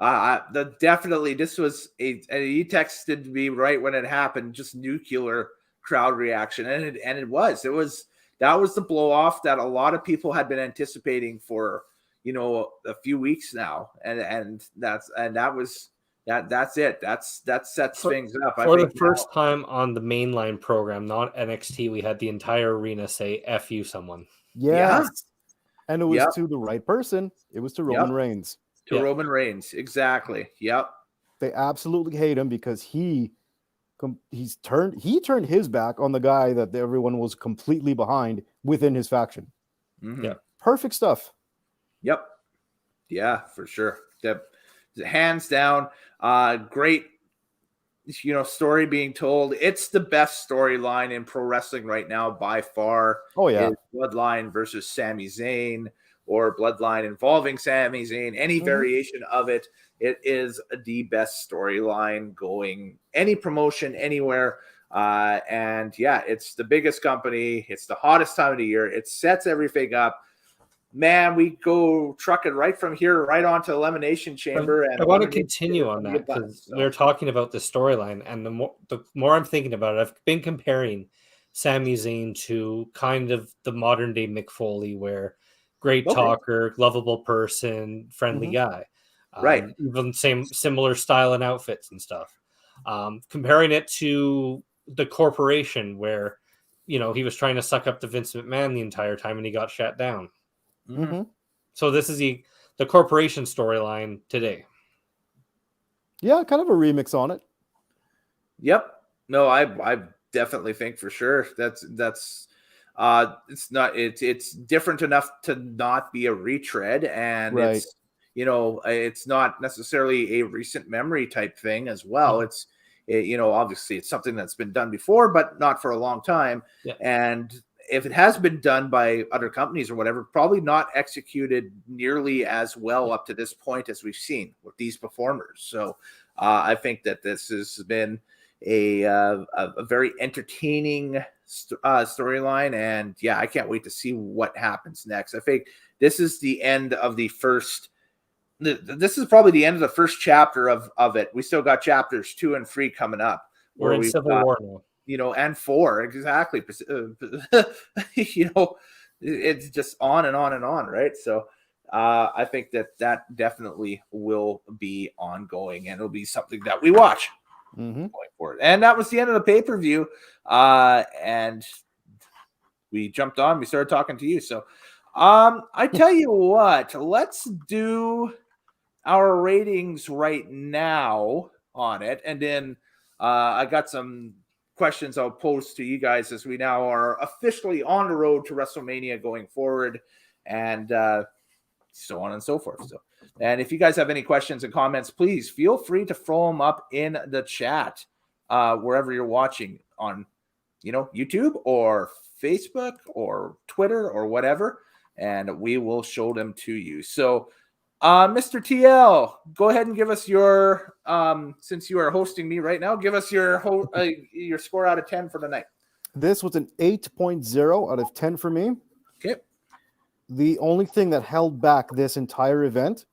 Speaker 1: definitely this was and he texted me right when it happened, just nuclear crowd reaction. And it was that was the blow off that a lot of people had been anticipating for, a few weeks now. And that's it. That sets things up.
Speaker 3: For the first time on the mainline program, not NXT, we had the entire arena say F you someone.
Speaker 2: Yes. Yeah. And it was to the right person. It was to Roman Reigns.
Speaker 1: Roman Reigns. Exactly. Yep.
Speaker 2: They absolutely hate him because he turned his back on the guy that everyone was completely behind within his faction.
Speaker 1: Mm-hmm.
Speaker 2: Yeah. Perfect stuff.
Speaker 1: Yep. Yeah, for sure. Hands down, great, story being told. It's the best storyline in pro wrestling right now by far.
Speaker 2: Oh yeah.
Speaker 1: Bloodline versus Sami Zayn, or Bloodline involving Sami Zayn, any variation of it. It is the best storyline going, any promotion, anywhere. And yeah, it's the biggest company. It's the hottest time of the year. It sets everything up. Man, we go trucking right from here right onto Elimination Chamber. And
Speaker 3: I want to continue on that because we're talking about the storyline, and the more I'm thinking about it, I've been comparing Sami Zayn to kind of the modern day Mick Foley, where great talker, lovable person, friendly guy,
Speaker 1: right?
Speaker 3: Even similar style and outfits and stuff. Comparing it to the corporation, where he was trying to suck up to Vince McMahon the entire time, and he got shut down.
Speaker 1: Mm-hmm.
Speaker 3: So this is the corporation storyline today.
Speaker 2: Yeah, kind of a remix on it.
Speaker 1: Yep. No, I definitely think for sure that's it's different enough to not be a retread, and it's it's not necessarily a recent memory type thing as well. It's obviously it's something that's been done before, but not for a long time.
Speaker 3: Yeah.
Speaker 1: And if it has been done by other companies or whatever, probably not executed nearly as well up to this point as we've seen with these performers. So I think that this has been a very entertaining storyline, and yeah, I can't wait to see what happens next. I think this is the end of the first. This is probably the end of the first chapter of it. We still got chapters 2 and 3 coming up.
Speaker 3: We're in Civil War now.
Speaker 1: And 4, exactly. It's just on and on and on, right? So I think that definitely will be ongoing, and it'll be something that we watch going forward. And that was the end of the pay-per-view. And we jumped on. We started talking to you. So I tell you what, let's do our ratings right now on it, and then I got some questions I'll pose to you guys as we now are officially on the road to WrestleMania going forward, and so on and so forth. So, and if you guys have any questions and comments, please feel free to throw them up in the chat wherever you're watching on, YouTube or Facebook or Twitter or whatever, and we will show them to you. So, Mr. TL, go ahead and give us your, since you are hosting me right now, give us your score out of 10 for the night.
Speaker 2: This was an 8.0 out of 10 for me.
Speaker 1: Okay.
Speaker 2: The only thing that held back this entire event,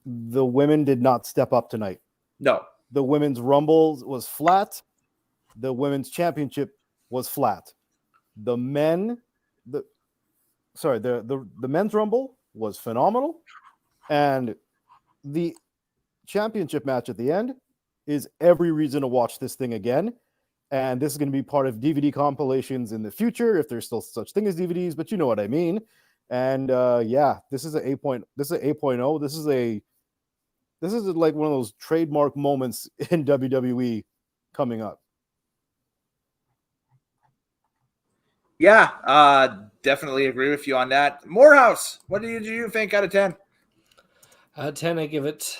Speaker 2: the women did not step up tonight. No. The women's rumble was flat. The women's championship was flat. The men's rumble was phenomenal. And the championship match at the end is every reason to watch this thing again. And this is going to be part of DVD compilations in the future, if there's still such thing as DVDs, but you know what I mean. And this is an 8.0. This is like one of those trademark moments in WWE coming up.
Speaker 1: Yeah, definitely agree with you on that. Morehouse, what did you think out of 10?
Speaker 3: Out of 10, I give it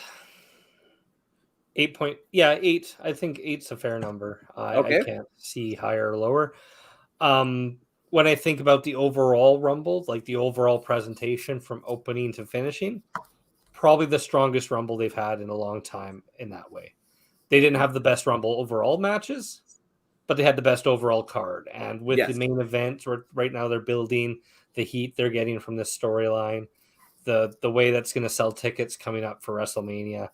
Speaker 3: 8. I think 8's a fair number.
Speaker 1: Okay.
Speaker 3: I can't see higher or lower. When I think about the overall Rumble, like the overall presentation from opening to finishing, probably the strongest Rumble they've had in a long time in that way. They didn't have the best Rumble overall matches, but they had the best overall card. And with the main event, right now they're building the heat they're getting from this storyline. the way that's going to sell tickets coming up for WrestleMania.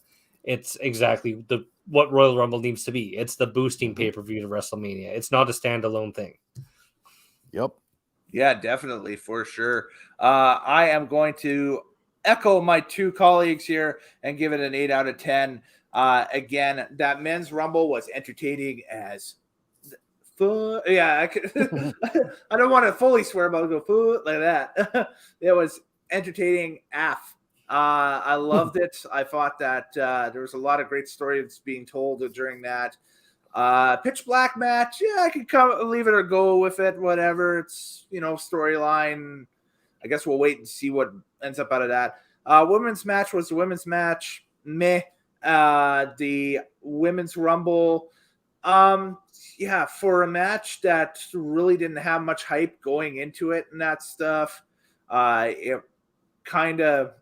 Speaker 3: It's exactly what Royal Rumble needs to be. It's the boosting pay-per-view to WrestleMania. It's not a standalone thing.
Speaker 2: Yep.
Speaker 1: Yeah, definitely, for sure. I am going to echo my two colleagues here and give it an 8 out of 10. Again, that men's Rumble was entertaining as yeah, I could. I don't want to fully swear, but I'll go food like that. It was entertaining AF. I loved it. I thought that there was a lot of great stories being told during that. Pitch Black match, yeah, I could leave it or go with it, whatever. It's, storyline. I guess we'll wait and see what ends up out of that. Women's match was the women's match. Meh. The women's Rumble. Yeah, for a match that really didn't have much hype going into it and that stuff, it kind of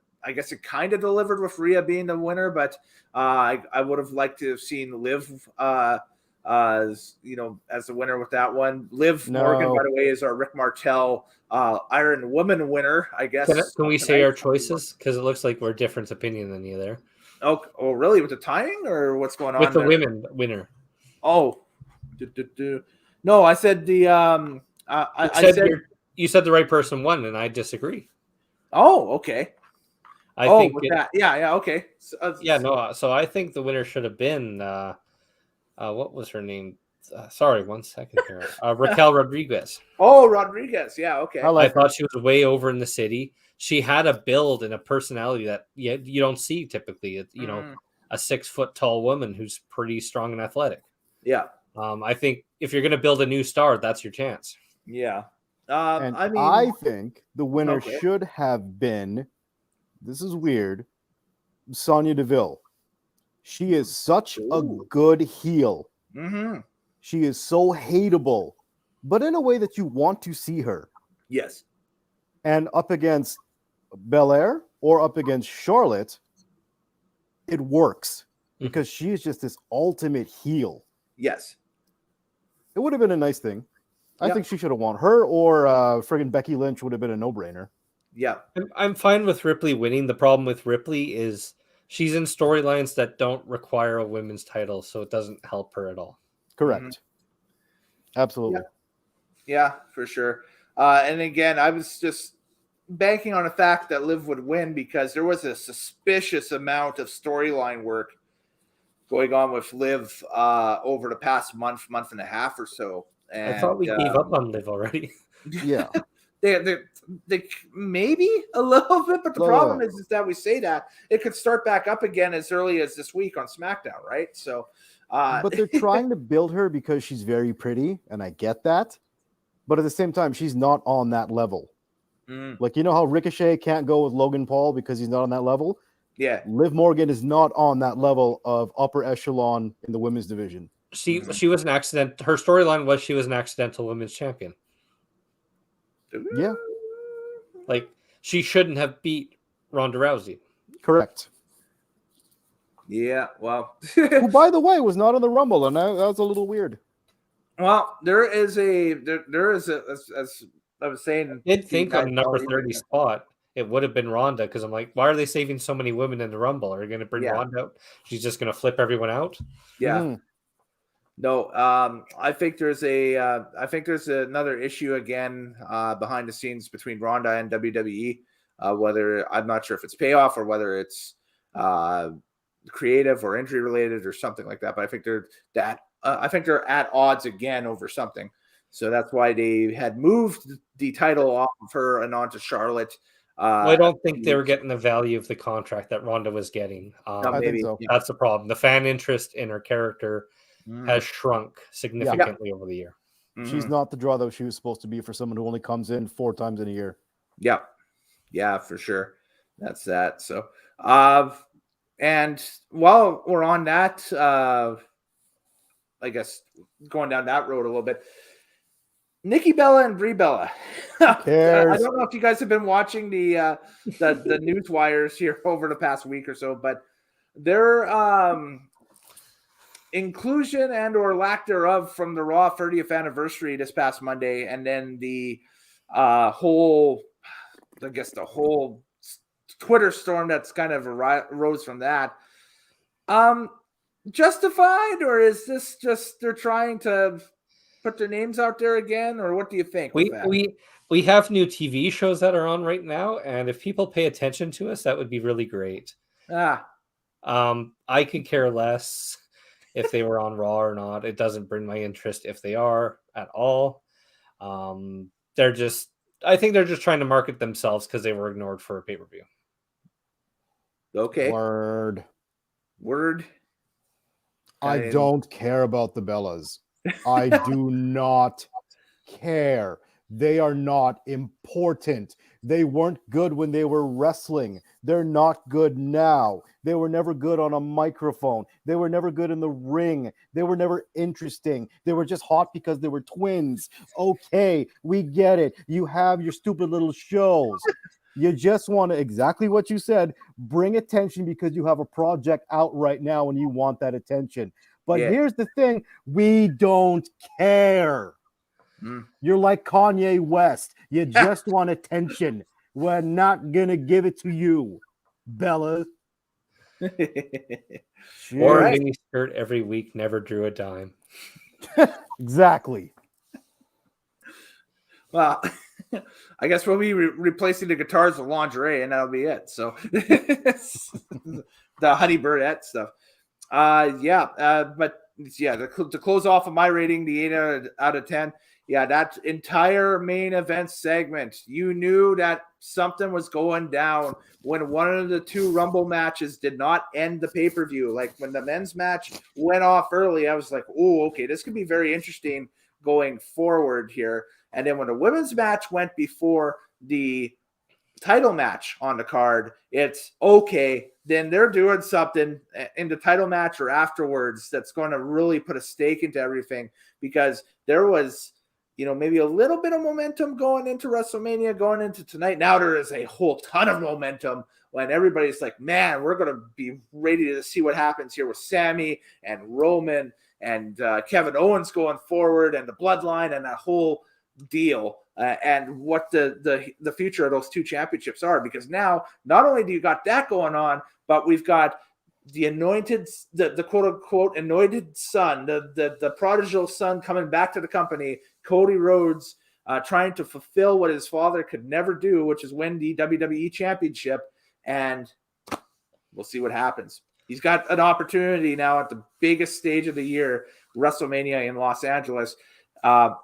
Speaker 1: delivered with Rhea being the winner, but I would have liked to have seen Liv as the winner with that one. Liv Morgan, by the way, is our Rick Martel Iron Woman winner, I guess.
Speaker 3: Can we say our choices? Because it looks like we're different opinion than you there.
Speaker 1: Oh, really? With the timing or what's going on?
Speaker 3: With the
Speaker 1: there?
Speaker 3: women winner.
Speaker 1: Oh, no, I said the
Speaker 3: you said the right person won, and I disagree.
Speaker 1: Oh, okay.
Speaker 3: I think
Speaker 1: okay.
Speaker 3: So I think the winner should have been what was her name? Sorry, 1 second here. Raquel Rodriguez.
Speaker 1: Oh, Rodriguez. Yeah, okay.
Speaker 3: I thought she was way over in the city. She had a build and a personality that you don't see typically. A 6 foot tall woman who's pretty strong and athletic.
Speaker 1: Yeah.
Speaker 3: I think if you're going to build a new star, that's your chance.
Speaker 1: Yeah.
Speaker 2: I think the winner should have been, this is weird, Sonya Deville. She is such a good heel.
Speaker 1: Mm-hmm.
Speaker 2: She is so hateable, but in a way that you want to see her.
Speaker 1: Yes.
Speaker 2: And up against Belair or up against Charlotte, it works because she is just this ultimate heel.
Speaker 1: Yes.
Speaker 2: It would have been a nice thing. I think she should have won. Her or friggin' Becky Lynch would have been a no-brainer.
Speaker 1: Yeah.
Speaker 3: I'm fine with Ripley winning. The problem with Ripley is she's in storylines that don't require a women's title, so it doesn't help her at all.
Speaker 2: Correct. Mm-hmm. Absolutely.
Speaker 1: Yeah, for sure. And again, I was just banking on the fact that Liv would win because there was a suspicious amount of storyline work going on with Liv over the past month and a half or so. And,
Speaker 3: I thought we gave up on Liv already.
Speaker 2: Yeah.
Speaker 1: they maybe a little bit, but the problem is that we say that it could start back up again as early as this week on SmackDown, right? So,
Speaker 2: but they're trying to build her because she's very pretty, and I get that. But at the same time, she's not on that level. Like, how Ricochet can't go with Logan Paul because he's not on that level?
Speaker 1: Yeah.
Speaker 2: Liv Morgan is not on that level of upper echelon in the women's division.
Speaker 3: She was an accident. Her storyline was she was an accidental women's champion.
Speaker 2: Yeah.
Speaker 3: Like, she shouldn't have beat Ronda Rousey.
Speaker 2: Correct.
Speaker 1: Yeah, well.
Speaker 2: Who, by the way, was not on the Rumble, and that was a little weird.
Speaker 1: Well, there is a, as I was saying.
Speaker 3: I did think on number 30 spot, it would have been Ronda, because I'm like, why are they saving so many women in the Rumble? Are you going to bring Ronda out? She's just going to flip everyone out?
Speaker 1: Yeah. No, I think there's another issue again behind the scenes between Ronda and WWE. Whether I'm not sure if it's payoff or whether it's creative or injury related or something like that. But I think they're at odds again over something. So that's why they had moved the title off of her and onto Charlotte.
Speaker 3: Well, I don't think they were getting the value of the contract that Ronda was getting.
Speaker 2: I think so.
Speaker 3: That's the problem. The fan interest in her character has shrunk significantly over the year.
Speaker 2: She's not the draw that she was supposed to be for someone who only comes in 4 times in a year.
Speaker 1: Yeah. Yeah, for sure. That's that. So, and while we're on that, I guess going down that road a little bit, Nikki Bella and Brie Bella. I don't know if you guys have been watching the news wires here over the past week or so, but their inclusion and or lack thereof from the Raw 30th anniversary this past Monday, and then the whole Twitter storm that's kind of arose from that. Justified, or is this just they're trying to put their names out there again, or what do you think?
Speaker 3: We have new TV shows that are on right now, and if people pay attention to us, that would be really great. I could care less if they were on Raw or not. It doesn't bring my interest if they are at all. I think they're just trying to market themselves because they were ignored for a pay-per-view.
Speaker 1: Okay.
Speaker 2: Word.
Speaker 1: I
Speaker 2: don't care about the Bellas. I do not care. They are not important. They weren't good when they were wrestling. They're not good now. They were never good on a microphone. They were never good in the ring. They were never interesting. They were just hot because they were twins. Okay, we get it. You have your stupid little shows. You just want to, exactly what you said, bring attention because you have a project out right now and you want that attention. But here's the thing, we don't care. You're like Kanye West. You just want attention. We're not going to give it to you, Bella.
Speaker 3: Or a mini skirt every week, never drew a dime.
Speaker 2: Exactly.
Speaker 1: Well, I guess we'll be replacing the guitars with lingerie, and that'll be it. So the Honey Birdette stuff. But to close off of my rating, the 8 out of 10. Yeah, that entire main event segment, you knew that something was going down when one of the two Rumble matches did not end the pay-per-view. Like when the men's match went off early, I was like, oh, okay, this could be very interesting going forward here. And then when the women's match went before the title match on the card, it's okay. Then they're doing something in the title match or afterwards that's going to really put a stake into everything, because there was, maybe a little bit of momentum going into WrestleMania, going into tonight. Now there is a whole ton of momentum when everybody's like, man, we're going to be ready to see what happens here with Sammy and Roman and Kevin Owens going forward and the bloodline and that whole deal, and what the future of those two championships are. Because now not only do you got that going on, but we've got the anointed, the quote unquote anointed son, the prodigal son coming back to the company, Cody Rhodes, trying to fulfill what his father could never do, which is win the WWE championship. And we'll see what happens. He's got an opportunity now at the biggest stage of the year, WrestleMania in Los Angeles.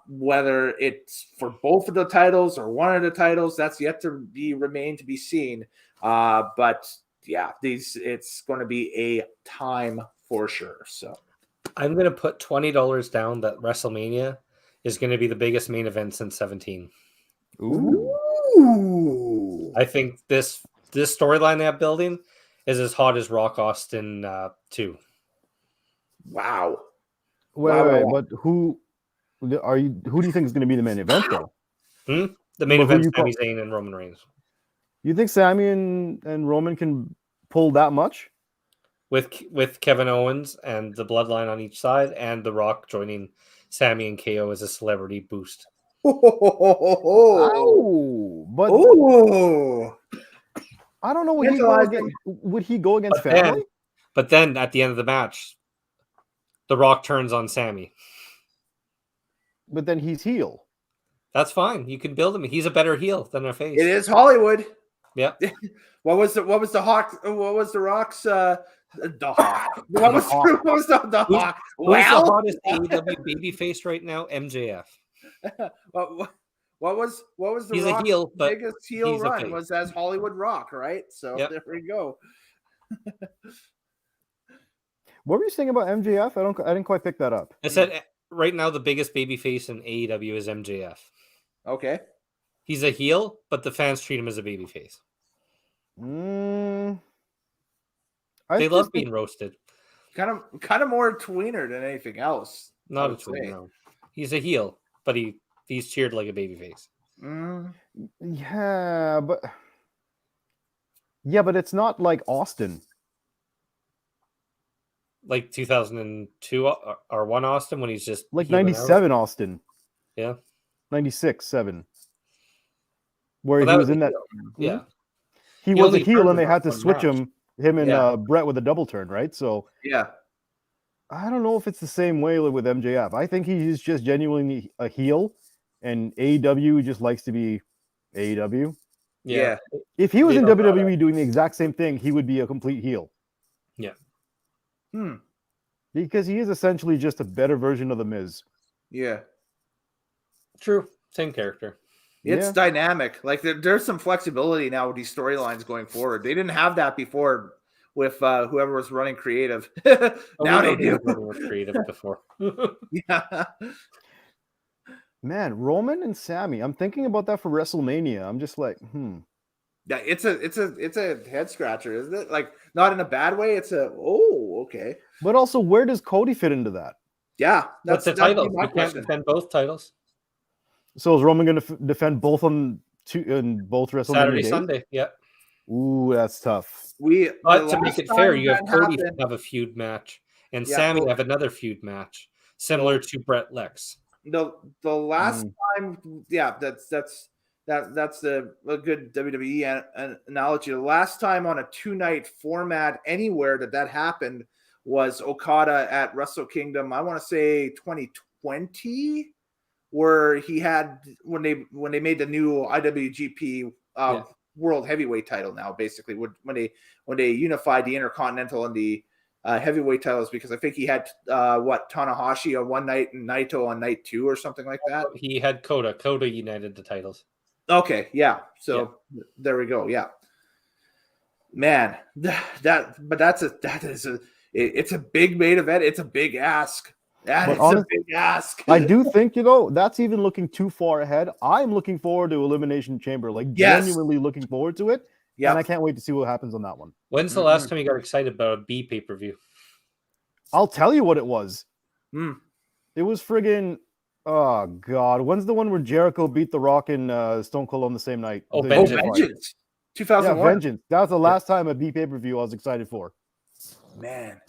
Speaker 1: Whether it's for both of the titles or one of the titles, that's yet to remain to be seen. But yeah, it's going to be a time for sure. So
Speaker 3: I'm going to put $20 down that WrestleMania is going to be the biggest main event since 17.
Speaker 1: Ooh.
Speaker 3: I think this storyline they're building is as hot as Rock Austin 2.
Speaker 1: Wow.
Speaker 2: Wait, but who do you think is going to be the main event though?
Speaker 3: The main event is Sami Zayn and Roman Reigns.
Speaker 2: You think Sami and Roman can pull that much?
Speaker 3: With Kevin Owens and the bloodline on each side, and The Rock joining Sami and KO as a celebrity boost.
Speaker 2: But I don't know what would he go against family?
Speaker 3: But then at the end of the match, The Rock turns on Sami.
Speaker 2: But then he's heel.
Speaker 3: That's fine. You can build him. He's a better heel than a face.
Speaker 1: It is Hollywood.
Speaker 3: Yeah.
Speaker 1: What was the Hawk? What was the Rock's the Hawk? What was the Hawk?
Speaker 3: Who's the hottest AEW baby face right now? MJF.
Speaker 1: What was the
Speaker 3: He's
Speaker 1: Rock's
Speaker 3: a heel, but
Speaker 1: biggest heel run was as Hollywood Rock, right? So There we go.
Speaker 2: What were you saying about MJF? I didn't quite pick that up.
Speaker 3: I said right now the biggest baby face in AEW is MJF.
Speaker 1: Okay.
Speaker 3: He's a heel, but the fans treat him as a baby face. They love being roasted.
Speaker 1: Kind of more tweener than anything else.
Speaker 3: Not a tweener. No. He's a heel, but he's cheered like a baby face.
Speaker 2: Yeah, but it's not like Austin.
Speaker 3: Like 2002 or 1 Austin when he's just
Speaker 2: like 97 Austin.
Speaker 3: Yeah.
Speaker 2: 96, 7. Where he was in that.
Speaker 3: Yeah.
Speaker 2: he
Speaker 3: He
Speaker 2: was a
Speaker 3: only
Speaker 2: heel
Speaker 3: turned
Speaker 2: and they
Speaker 3: in
Speaker 2: had to
Speaker 3: one
Speaker 2: switch
Speaker 3: match.
Speaker 2: him and
Speaker 1: Yeah.
Speaker 2: Brett with a double turn, right? So
Speaker 1: Yeah.
Speaker 2: I don't know if it's the same way with MJF. I think he's just genuinely a heel, and AEW just likes to be AEW.
Speaker 1: Yeah.
Speaker 2: If he was
Speaker 3: They
Speaker 2: in
Speaker 3: don't know
Speaker 2: WWE doing the exact same thing, he would be a complete heel.
Speaker 3: Yeah.
Speaker 2: Because he is essentially just a better version of The Miz.
Speaker 1: Yeah.
Speaker 3: True. Same character.
Speaker 1: It's dynamic. Like there's some flexibility now with these storylines going forward. They didn't have that before with whoever was running creative. Now they do.
Speaker 3: Was creative before.
Speaker 1: Yeah.
Speaker 2: Man, Roman and Sammy. I'm thinking about that for WrestleMania. I'm just like,
Speaker 1: Yeah, it's a head scratcher, isn't it? Like not in a bad way. It's okay.
Speaker 2: But also, where does Cody fit into that?
Speaker 1: Yeah,
Speaker 3: What's the title? You can't defend both titles.
Speaker 2: So is Roman going to defend both in both WrestleMania
Speaker 3: Saturday,
Speaker 2: days?
Speaker 3: Sunday. Yeah.
Speaker 2: Ooh, that's tough.
Speaker 3: But to make it fair, you have Cody have a feud match and Sammy have another feud match, similar to Brett Lex.
Speaker 1: The last time, yeah, that's a good WWE analogy. The last time on a 2-night format anywhere that happened was Okada at Wrestle Kingdom. I want to say 2020, where he had when they made the new IWGP World Heavyweight title. Now, basically, when they unified the Intercontinental and the heavyweight titles, because I think he had Tanahashi on one night and Naito on night 2 or something like that.
Speaker 3: He had Coda. Coda united the titles.
Speaker 1: Okay, yeah. So there we go. Yeah, man, it's a big main event. It's a big ask. A big ask.
Speaker 2: I do think, that's even looking too far ahead. I'm looking forward to Elimination Chamber, genuinely looking forward to it. Yeah, and I can't wait to see what happens on that one.
Speaker 3: When's the last time you got excited about a B pay-per-view?
Speaker 2: I'll tell you what it was. It was friggin', oh God, when's the one where Jericho beat The Rock and Stone Cold on the same night?
Speaker 1: Vengeance. 2001.
Speaker 2: Yeah, Vengeance. That was the last time a B pay-per-view I was excited for.
Speaker 1: Man.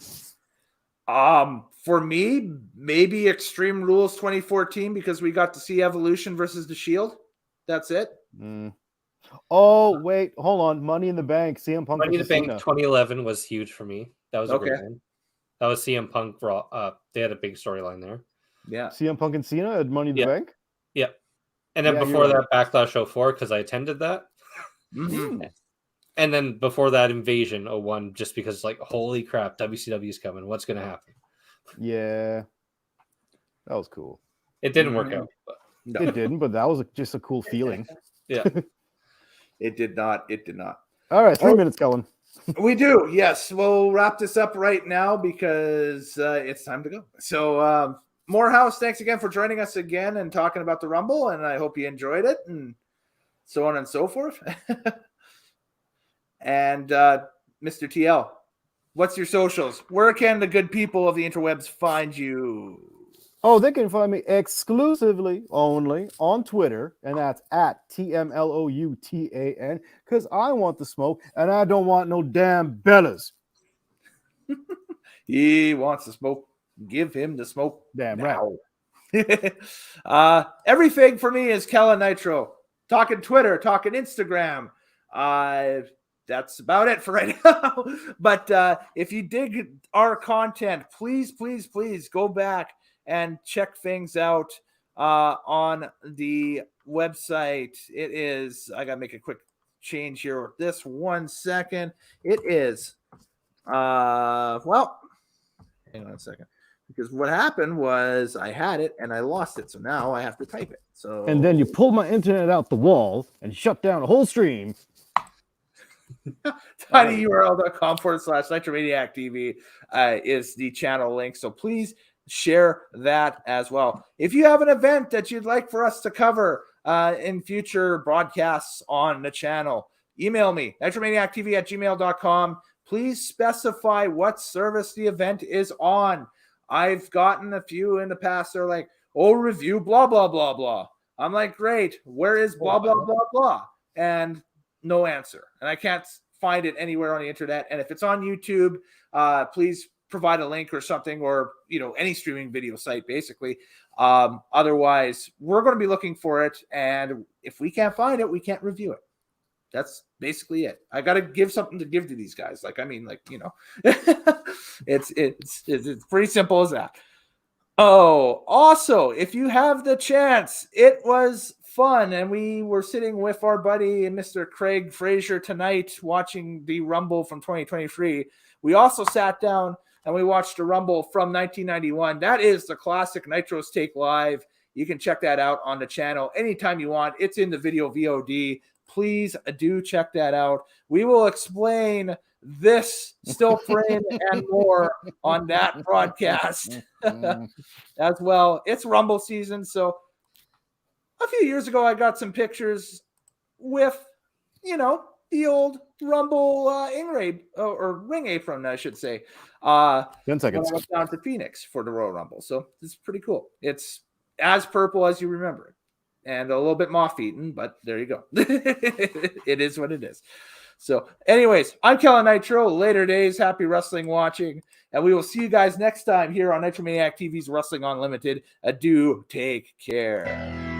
Speaker 1: For me, maybe Extreme Rules 2014, because we got to see Evolution versus The Shield. That's it.
Speaker 2: Oh, wait, hold on. Money in the Bank, CM Punk.
Speaker 3: Money in the Bank 2011 was huge for me. That was a great one. That was CM Punk. They had a big storyline there.
Speaker 1: Yeah.
Speaker 2: CM Punk and Cena had Money in the Bank?
Speaker 3: Yeah. And then before that, Backlash 04, because I attended that. And then before that, Invasion 01, just because, holy crap, WCW's coming. What's going to happen?
Speaker 2: Yeah. That was cool.
Speaker 3: It didn't work out.
Speaker 2: But... No. It didn't, but that was just a cool feeling.
Speaker 3: Yeah.
Speaker 1: It did not. It did not.
Speaker 2: All right, 3 minutes, Kellen.
Speaker 1: We do. Yes. We'll wrap this up right now because it's time to go. So, Morehouse, thanks again for joining us again and talking about the Rumble, and I hope you enjoyed it and so on and so forth. And Mr. TL, what's your socials? Where can the good people of the interwebs find you?
Speaker 2: Oh, they can find me exclusively only on Twitter, and that's at TMLOUTAN, because I want the smoke, and I don't want no damn Bellas.
Speaker 1: He wants the smoke. Give him the smoke.
Speaker 2: Damn
Speaker 1: now. Right. Everything for me is Kellen Nitro. Talking Twitter, talking Instagram. That's about it for right now. But if you dig our content, please go back and check things out on the website. It is, I got to make a quick change here with this 1 second. It is, hang on a second. Because what happened was I had it and I lost it. So now I have to type it. So
Speaker 2: and then you pulled my internet out the wall and shut down the whole stream.
Speaker 1: tinyurl.com/NitroManiac TV is the channel link. So please share that as well. If you have an event that you'd like for us to cover in future broadcasts on the channel, email me, nitromaniactv@gmail.com. Please specify what service the event is on. I've gotten a few in the past. They're like, review blah, blah, blah, blah. I'm like, great. Where is blah, blah, blah, blah? And no answer. And I can't find it anywhere on the internet. And if it's on YouTube, please provide a link or something, or, any streaming video site, basically. Otherwise, we're going to be looking for it. And if we can't find it, we can't review it. That's basically it. I got to give something to give to these guys. Like, I mean, like, you know, it's pretty simple as that. Oh, also, if you have the chance, it was fun. And we were sitting with our buddy, Mr. Craig Frazier, tonight watching the Rumble from 2023. We also sat down and we watched a Rumble from 1991. That is the classic Nitros Take Live. You can check that out on the channel anytime you want. It's in the video VOD. Please do check that out. We will explain this still frame and more on that broadcast as well. It's Rumble season, so a few years ago I got some pictures with, you know, the old Rumble ring apron, I should say.
Speaker 2: 10 seconds.
Speaker 1: I went down to Phoenix for the Royal Rumble, so it's pretty cool. It's as purple as you remember it, and a little bit moth-eaten, but there you go. It is what it is. So, anyways, I'm Kellen Nitro. Later days, happy wrestling watching, and we will see you guys next time here on Nitro Maniac TV's Wrestling Unlimited. Adieu, take care.